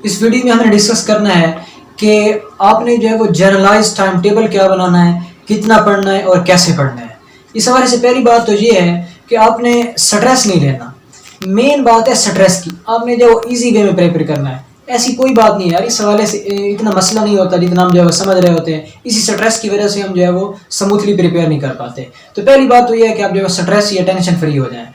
इस वीडियो में हमने डिस्कस करना है कि आपने जो है वो जर्नलाइज टाइम टेबल क्या बनाना है, कितना पढ़ना है और कैसे पढ़ना है। इस हवाले से पहली बात तो ये है कि आपने स्ट्रेस नहीं लेना। मेन बात है स्ट्रेस की, आपने जो इजी वे में प्रिपेयर करना है। ऐसी कोई बात नहीं यार, इस हवाले से इतना मसला नहीं होता जितना हम जो है वो समझ रहे होते हैं। इसी स्ट्रेस की वजह से हम जो है वो स्मूथली प्रिपेयर नहीं कर पाते। तो पहली बात तो ये है कि आप जो है स्ट्रेस या टेंशन फ्री हो जाएं।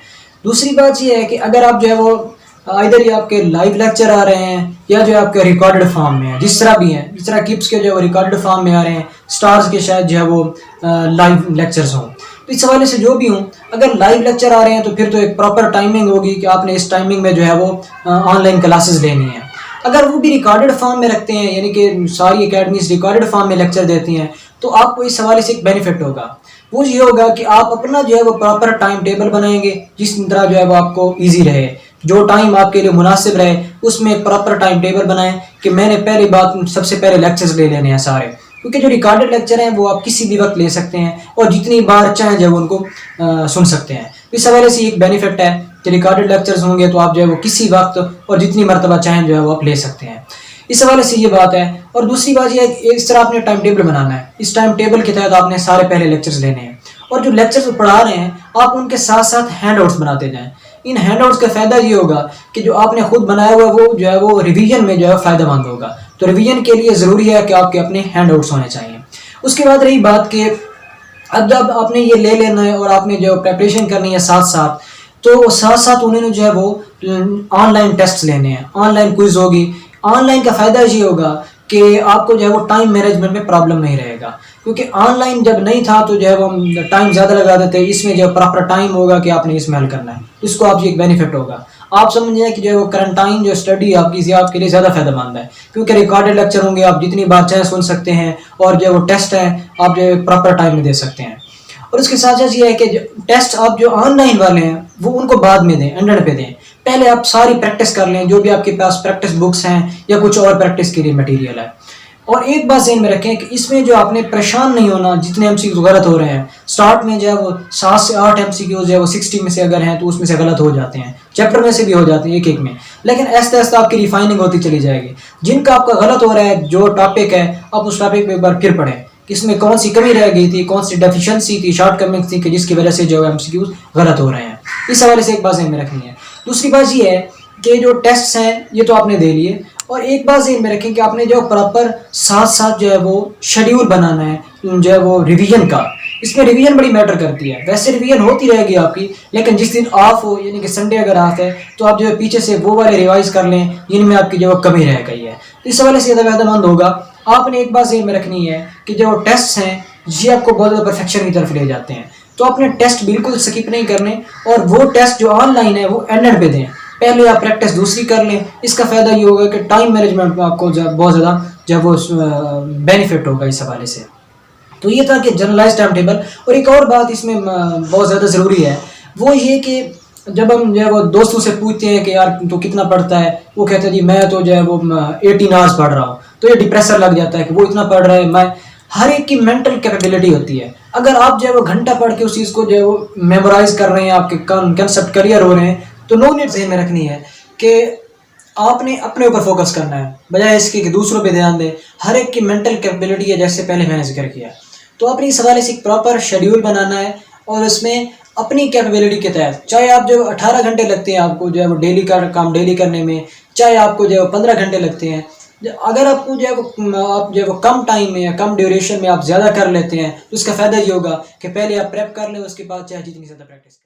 दूसरी बात ये है कि अगर आप जो है वो इधर ही आपके लाइव लेक्चर आ रहे हैं या जो है आपके रिकॉर्डेड फॉर्म में है, जिस तरह भी हैं, जिस तरह किप्स के जो है वो रिकॉर्डेड फॉर्म में आ रहे हैं, स्टार्स के शायद जो है वो लाइव लेक्चर्स हों। तो इस हवाले से जो भी हूँ, अगर लाइव लेक्चर आ रहे हैं तो फिर तो एक प्रॉपर टाइमिंग होगी कि आपने इस टाइमिंग में जो है वो ऑनलाइन क्लासेस लेनी है। अगर वो भी रिकॉर्डेड फॉर्म में रखते हैं, यानी कि सारी एकेडमीज रिकॉर्डेड फॉर्म में लेक्चर देती हैं, तो आपको इस हवाले से एक बेनिफिट होगा। वो ये होगा कि आप अपना जो है वो प्रॉपर टाइम टेबल बनाएंगे, जिस तरह जो है वो आपको ईजी रहे, जो टाइम आपके लिए मुनासिब रहे, उसमें एक प्रॉपर टाइम टेबल बनाएं कि मैंने पहली बात सबसे पहले लेक्चर्स ले लेने हैं सारे। क्योंकि जो रिकॉर्डेड लेक्चर हैं वो आप किसी भी वक्त ले सकते हैं और जितनी बार चाहें जब उनको सुन सकते हैं। इस हवाले से एक बेनिफिट है कि रिकॉर्डेड लेक्चर्स होंगे तो आप जो है वो किसी वक्त और जितनी मरतबा चाहें जो है वो आप ले सकते हैं। इस हवाले से ये बात है। और दूसरी बात ये है कि इस तरह आपने टाइम टेबल बनाना है। इस टाइम टेबल के तहत आपने सारे पहले लेक्चर्स लेने हैं और जो लेक्चर्स पढ़ा रहे हैं आप उनके साथ साथ हैंड आउट्स बनाते जाएं। इन हैंड आउट्स का फ़ायदा ये होगा कि जो आपने खुद बनाया हुआ वो जो है वो रिवीजन में जो है फ़ायदेमंद होगा। तो रिवीजन के लिए ज़रूरी है कि आपके अपने हैंड आउट्स होने चाहिए। उसके बाद रही बात कि अब जब आपने ये ले लेना है और आपने जो प्रेपरेशन करनी है साथ साथ, तो साथ साथ उन्होंने जो है वो ऑनलाइन टेस्ट लेने हैं, ऑनलाइन क्विज होगी। ऑनलाइन का फ़ायदा ये होगा कि आपको जो है वो टाइम मैनेजमेंट में प्रॉब्लम नहीं रहेगा, क्योंकि ऑनलाइन जब नहीं था तो जो है वो हम टाइम ज़्यादा लगा देते हैं। इसमें जो प्रॉपर टाइम होगा कि आपने इसमें हल करना है, इसको आप ये एक बेनिफिट होगा। आप समझिए कि जो है वो करंटाइन जो स्टडी आपकी आपके लिए ज़्यादा फायदेमंद है, क्योंकि रिकॉर्डेड लेक्चर होंगे, आप जितनी बार चाहे सुन सकते हैं और जो वो टेस्ट है आप जो है प्रॉपर टाइम में दे सकते हैं। और उसके साथ साथ ये है कि टेस्ट आप जो ऑनलाइन वाले हैं वो उनको बाद में दें, एंड पे दें। पहले आप सारी प्रैक्टिस कर लें, जो भी आपके पास प्रैक्टिस बुक्स हैं या कुछ और प्रैक्टिस के लिए मटेरियल है। और एक बात ज़हन में रखें कि इसमें जो आपने परेशान नहीं होना जितने एमसीक्यू गलत हो रहे हैं। स्टार्ट में जो है वो 7 से 8 एमसीक्यू जो है वो 60 में से अगर हैं तो उसमें से गलत हो जाते हैं, चैप्टर में से भी हो जाते हैं एक एक में, लेकिन आहिस्ता आहिस्ता आपकी रिफाइनिंग होती चली जाएगी। जिनका आपका गलत हो रहा है, जो टॉपिक है, आप उस टॉपिक पर एक बार फिर पढ़ें कि इसमें कौन सी कमी रह गई थी, कौन सी डेफिशिएंसी थी, शॉर्ट कमिंग्स थी कि जिसकी वजह से जो एमसीक्यूज गलत हो रहे हैं। इस हवाले से एक बात ज़हन में रखनी है। दूसरी बात ये है कि जो टेस्ट्स हैं ये तो आपने दे लिए, और एक बात ज़हन में रखें कि आपने जो प्रॉपर साथ साथ जो है वो शेड्यूल बनाना है जो है वो रिवीजन का। इसमें रिवीजन बड़ी मैटर करती है। वैसे रिवीजन होती रहेगी आपकी, लेकिन जिस दिन ऑफ हो, यानी कि संडे अगर ऑफ है, तो आप जो है पीछे से वो वाले रिवाइज कर लें जिनमें आपकी जो कमी रह गई है। तो इस हवाले से ज़्यादा फायदेमंद होगा। आपने एक बात ज़हन में रखनी है कि जो टेस्ट हैं ये आपको बहुत ज़्यादा परफेक्शन की तरफ ले जाते हैं, तो अपने टेस्ट बिल्कुल स्किप नहीं करने, और वो टेस्ट जो ऑनलाइन है वो एंड पे दें। पहले आप प्रैक्टिस दूसरी कर लें। इसका फ़ायदा ये होगा कि टाइम मैनेजमेंट में आपको बहुत ज़्यादा जब वो बेनिफिट होगा इस हवाले से। तो ये था कि जनरलाइज टाइम टेबल। और एक और बात इसमें बहुत ज़्यादा ज़रूरी है, वो ये कि जब हम जो है वो दोस्तों से पूछते हैं कि यार तो कितना पढ़ता है, वो कहते हैं जी मैं तो जो है वो 18 आवर्स पढ़ रहा हूँ, तो ये डिप्रेसर लग जाता है कि वो इतना पढ़ रहा है। मैं हर एक की मेंटल कैपेबिलिटी होती है। अगर आप जो है वो घंटा पढ़ के उस चीज़ को जो है वो मेमोराइज कर रहे हैं, आपके कंसेप्ट क्लियर हो रहे हैं, तो नो नीड ज़हन में रखनी है कि आपने अपने ऊपर फोकस करना है, बजाय इसके कि दूसरों पे ध्यान दें। हर एक की मेंटल कैपेबिलिटी है, जैसे पहले मैंने जिक्र किया। तो अपनी इस हवाले से एक प्रॉपर शेड्यूल बनाना है और उसमें अपनी कैपेबिलिटी के तहत, चाहे आप जो 18 घंटे लगते हैं आपको जो है वो डेली का काम डेली करने में, चाहे आपको जो है 15 घंटे लगते हैं, अगर आपको जो है वो आप जो है वो कम टाइम में या कम ड्यूरेशन में आप ज़्यादा कर लेते हैं, तो उसका फ़ायदा ये होगा कि पहले आप प्रेप कर लें, उसके बाद चाहे जितनी ज़्यादा प्रैक्टिस करें।